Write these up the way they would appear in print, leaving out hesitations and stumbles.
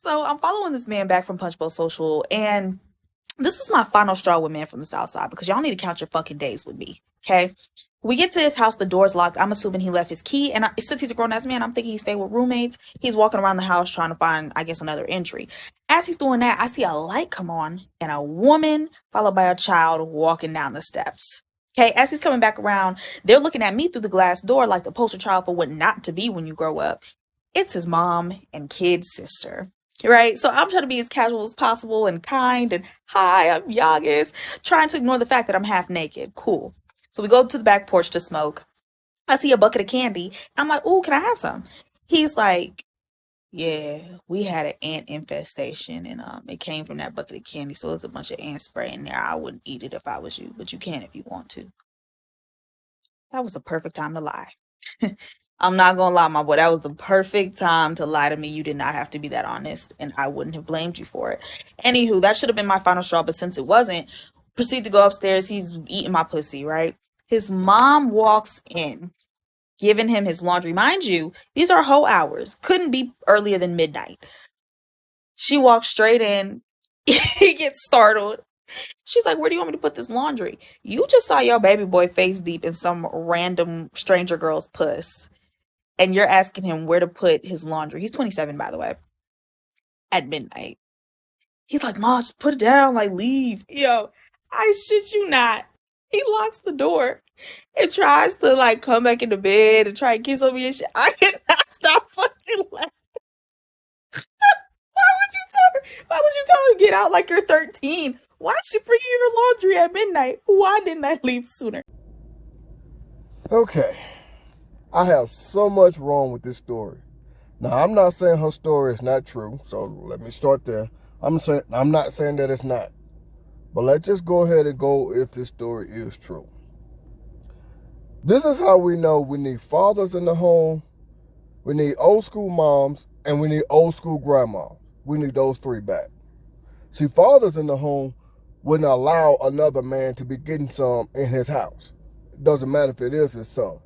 So I'm following this man back from Punchbowl Social, and this is my final straw with Man from the South Side because y'all need to count your fucking days with me, okay? We get to his house, the door's locked. I'm assuming he left his key, and since he's a grown ass man, I'm thinking he stayed with roommates. He's walking around the house trying to find, I guess, another entry. As he's doing that, I see a light come on and a woman followed by a child walking down the steps. Okay, as he's coming back around, they're looking at me through the glass door like the poster child for what not to be when you grow up. It's his mom and kid sister. Right? So I'm trying to be as casual as possible and kind and hi, I'm Yagis, trying to ignore the fact that I'm half naked. Cool. So we go to the back porch to smoke. I see a bucket of candy. I'm like, ooh, can I have some? He's like, yeah, we had an ant infestation and it came from that bucket of candy. So there's a bunch of ant spray in there. I wouldn't eat it if I was you, but you can if you want to. That was the perfect time to lie. I'm not gonna lie, my boy. That was the perfect time to lie to me. You did not have to be that honest, and I wouldn't have blamed you for it. Anywho, that should have been my final straw, but since it wasn't, proceed to go upstairs. He's eating my pussy, right? His mom walks in, giving him his laundry. Mind you, these are whole hours. Couldn't be earlier than midnight. She walks straight in. He gets startled. She's like, where do you want me to put this laundry? You just saw your baby boy face deep in some random stranger girl's puss. And you're asking him where to put his laundry. He's 27, by the way, at midnight. He's like, Ma, just put it down, like, leave. Yo, I shit you not. He locks the door and tries to, like, come back into bed and try and kiss on me and shit. I cannot stop fucking laughing. Why would you tell her to get out like you're 13? Why is she bringing you your laundry at midnight? Why didn't I leave sooner? Okay. I have so much wrong with this story. Now, I'm not saying her story is not true, so let me start there. I'm not saying that it's not. But let's just go ahead and go if this story is true. This is how we know we need fathers in the home, we need old school moms, and we need old school grandmas. We need those three back. See, fathers in the home wouldn't allow another man to be getting some in his house. It doesn't matter if it is his son.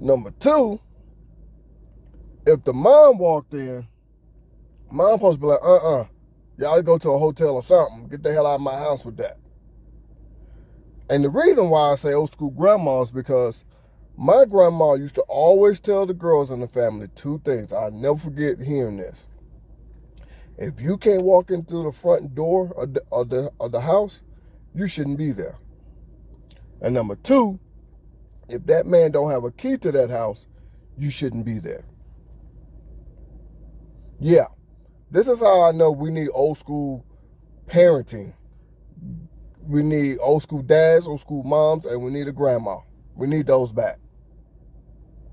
Number two, if the mom walked in, mom supposed to be like, y'all go to a hotel or something. Get the hell out of my house with that. And the reason why I say old school grandma is because my grandma used to always tell the girls in the family two things. I'll never forget hearing this. If you can't walk in through the front door of the house, you shouldn't be there. And number two, if that man don't have a key to that house, you shouldn't be there. Yeah, this is how I know we need old school parenting. We need old school dads, old school moms, and we need a grandma. We need those back.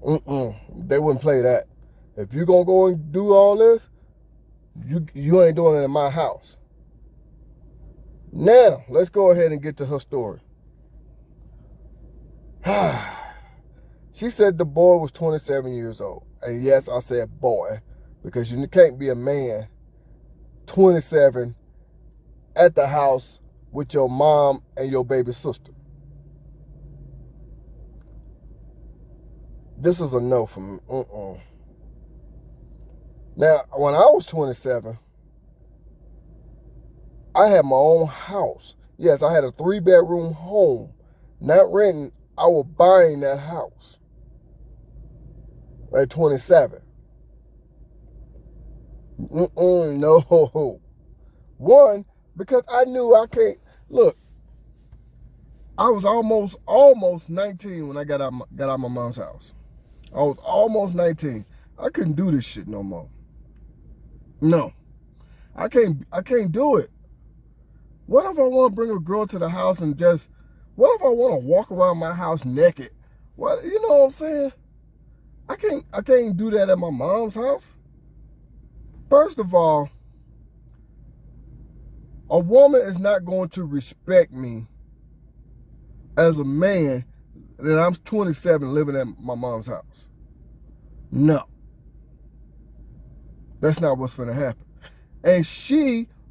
They wouldn't play that. If you're going to go and do all this, you ain't doing it in my house. Now, let's go ahead and get to her story. She said the boy was 27 years old. And yes, I said boy, because you can't be a man 27 at the house with your mom and your baby sister. This is a no from me. Now, when I was 27, I had my own house. Yes, I had a 3-bedroom home. Not renting, I was buying that house at 27. No. One, because I knew I can't. Look, I was almost 19 when I got out my mom's house. I was almost 19. I couldn't do this shit no more. No, I can't do it. What if I want to bring a girl to the house and what if I want to walk around my house naked? What, you know what I'm saying? I can't do that at my mom's house. First of all, a woman is not going to respect me as a man that I'm 27 living at my mom's house. No. That's not what's going to happen. And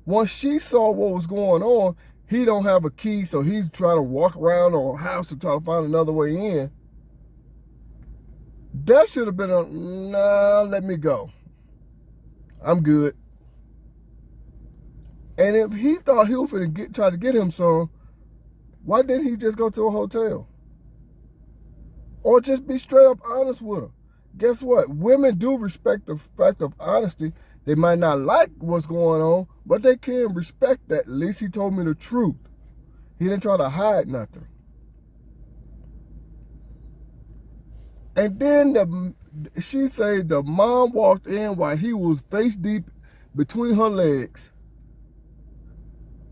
once she saw what was going on, he don't have a key, so he's trying to walk around the house to try to find another way in. That should have been nah, let me go. I'm good. And if he thought he was going to try to get him some, why didn't he just go to a hotel? Or just be straight up honest with him. Guess what? Women do respect the fact of honesty. They might not like what's going on, but they can respect that. At least he told me the truth. He didn't try to hide nothing. And then she said the mom walked in while he was face deep between her legs.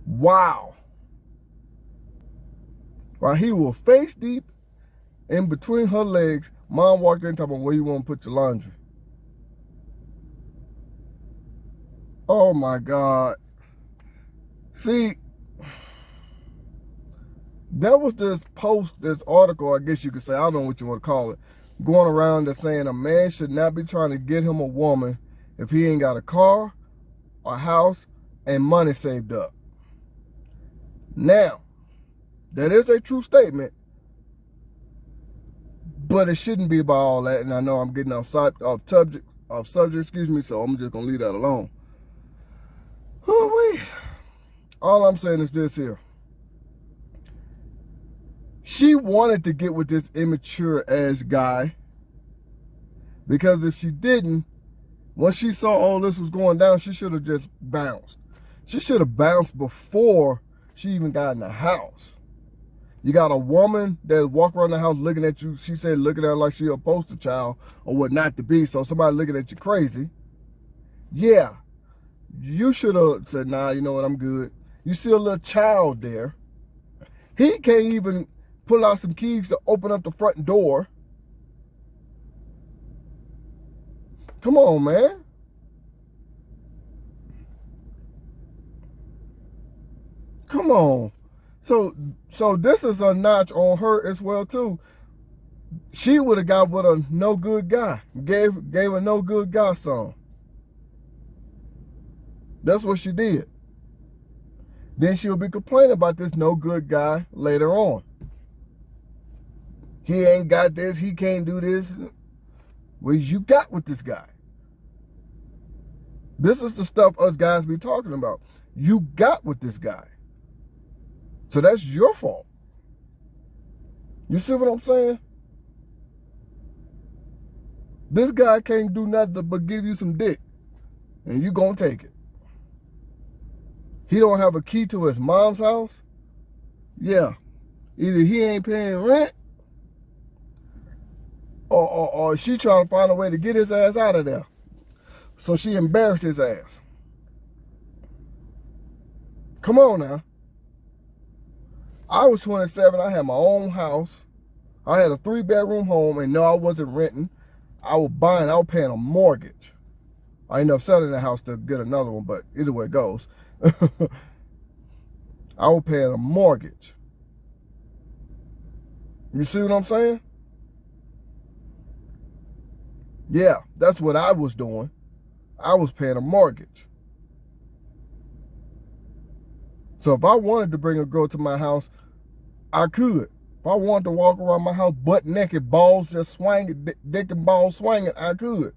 Wow. While he was face deep in between her legs, mom walked in talking about where you want to put your laundry. Oh my God. See, there was this post, this article, I guess you could say, I don't know what you want to call it, going around that's saying a man should not be trying to get him a woman if he ain't got a car, a house, and money saved up. Now, that is a true statement, but it shouldn't be about all that. And I know I'm getting off subject, so I'm just gonna leave that alone. All I'm saying is this here. She wanted to get with this immature ass guy because if she didn't, when she saw all this was going down, she should have just bounced. She should have bounced before she even got in the house. You got a woman that walk around the house looking at you, she said looking at her like she a poster child or what not to be, so somebody looking at you crazy. Yeah, you should have said, nah, you know what, I'm good. You see a little child there. He can't even pull out some keys to open up the front door. Come on, man. Come on. So this is a notch on her as well too. She would have got with a no good guy. Gave a no good guy some. That's what she did. Then she'll be complaining about this no good guy later on. He ain't got this, he can't do this. Well, you got with this guy. This is the stuff us guys be talking about. You got with this guy. So that's your fault. You see what I'm saying? This guy can't do nothing but give you some dick. And you gonna take it. He don't have a key to his mom's house? Yeah. Either he ain't paying rent, or she trying to find a way to get his ass out of there. So she embarrassed his ass. Come on now. I was 27. I had my own house. I had a 3-bedroom home, and no, I wasn't renting. I was paying a mortgage. I ended up selling the house to get another one, but either way it goes. I was paying a mortgage. You see what I'm saying? Yeah, that's what I was doing. I was paying a mortgage. So if I wanted to bring a girl to my house, I could. If I wanted to walk around my house butt naked, balls just swinging, dick and balls swinging, I could.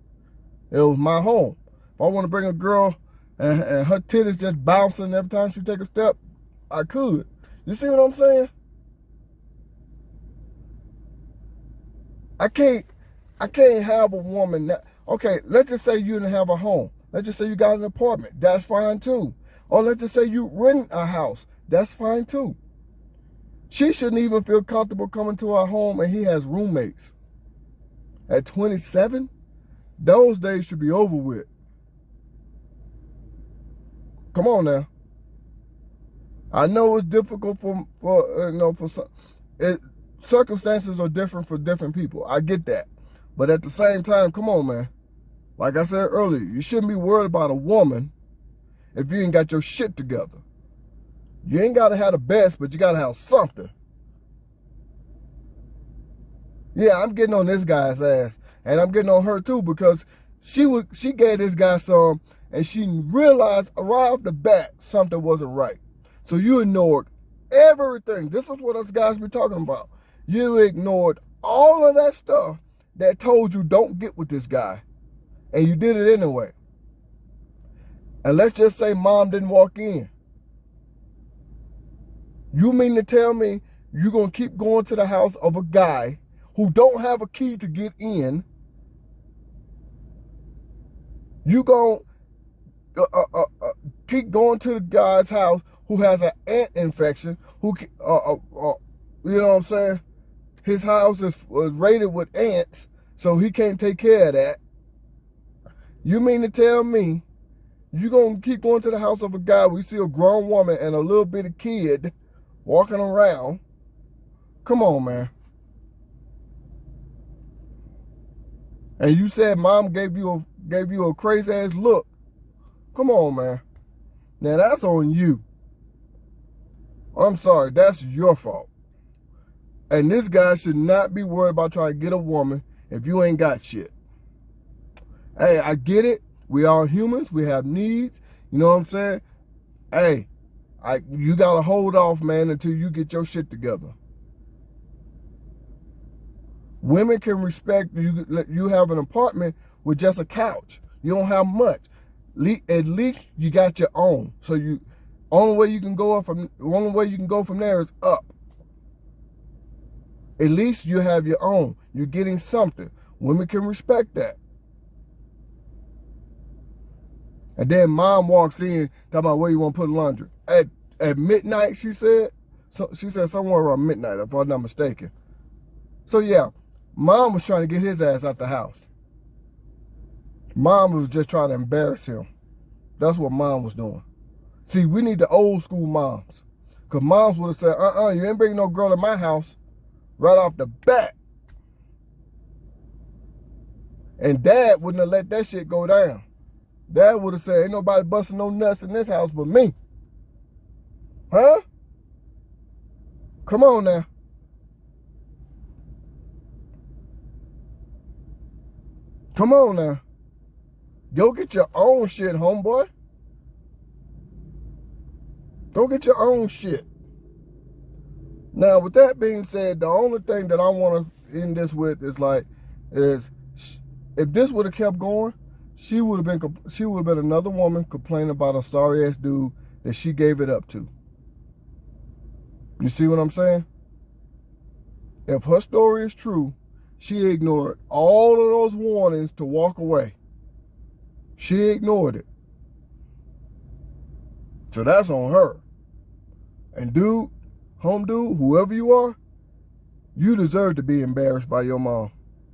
It was my home. If I want to bring a girl and her titties just bouncing every time she take a step, I could. You see what I'm saying? I can't have a woman that, okay, let's just say you didn't have a home. Let's just say you got an apartment. That's fine too. Or let's just say you rent a house. That's fine too. She shouldn't even feel comfortable coming to our home and he has roommates. At 27, those days should be over with. Come on now. I know it's difficult for some. Circumstances are different for different people. I get that. But at the same time, come on, man. Like I said earlier, you shouldn't be worried about a woman if you ain't got your shit together. You ain't got to have the best, but you got to have something. Yeah, I'm getting on this guy's ass. And I'm getting on her too because she gave this guy some and she realized right off the bat something wasn't right. So you ignored everything. This is what us guys be talking about. You ignored all of that stuff that told you don't get with this guy. And you did it anyway. And let's just say mom didn't walk in. You mean to tell me you're going to keep going to the house of a guy who don't have a key to get in? You going to keep going to the guy's house who has an ant infection, who, you know what I'm saying? His house is raided with ants, so he can't take care of that. You mean to tell me you going to keep going to the house of a guy where you see a grown woman and a little bitty kid walking around? Come on, man. And you said mom gave you a crazy ass look. Come on, man. Now that's on you. I'm sorry, that's your fault. And this guy should not be worried about trying to get a woman if you ain't got shit. Hey, I get it. We are humans. We have needs. You know what I'm saying? Hey, you got to hold off, man, until you get your shit together. Women can respect you have an apartment with just a couch. You don't have much. At least you got your own. So only way you can go from there is up. At least you have your own. You're getting something. Women can respect that. And then mom walks in talking about where you want to put laundry. At midnight, she said. So she said somewhere around midnight, if I'm not mistaken. So yeah, mom was trying to get his ass out the house. Mom was just trying to embarrass him. That's what mom was doing. See, we need the old school moms. Because moms would have said, you ain't bringing no girl in my house right off the bat. And dad wouldn't have let that shit go down. Dad would have said, ain't nobody busting no nuts in this house but me. Huh? Come on now. Come on now. Go get your own shit, homeboy. Go get your own shit. Now, with that being said, the only thing that I want to end this with is if this would have kept going, she would have been another woman complaining about a sorry ass dude that she gave it up to. You see what I'm saying? If her story is true, she ignored all of those warnings to walk away. She ignored it. So that's on her. And dude, home dude, whoever you are, you deserve to be embarrassed by your mom.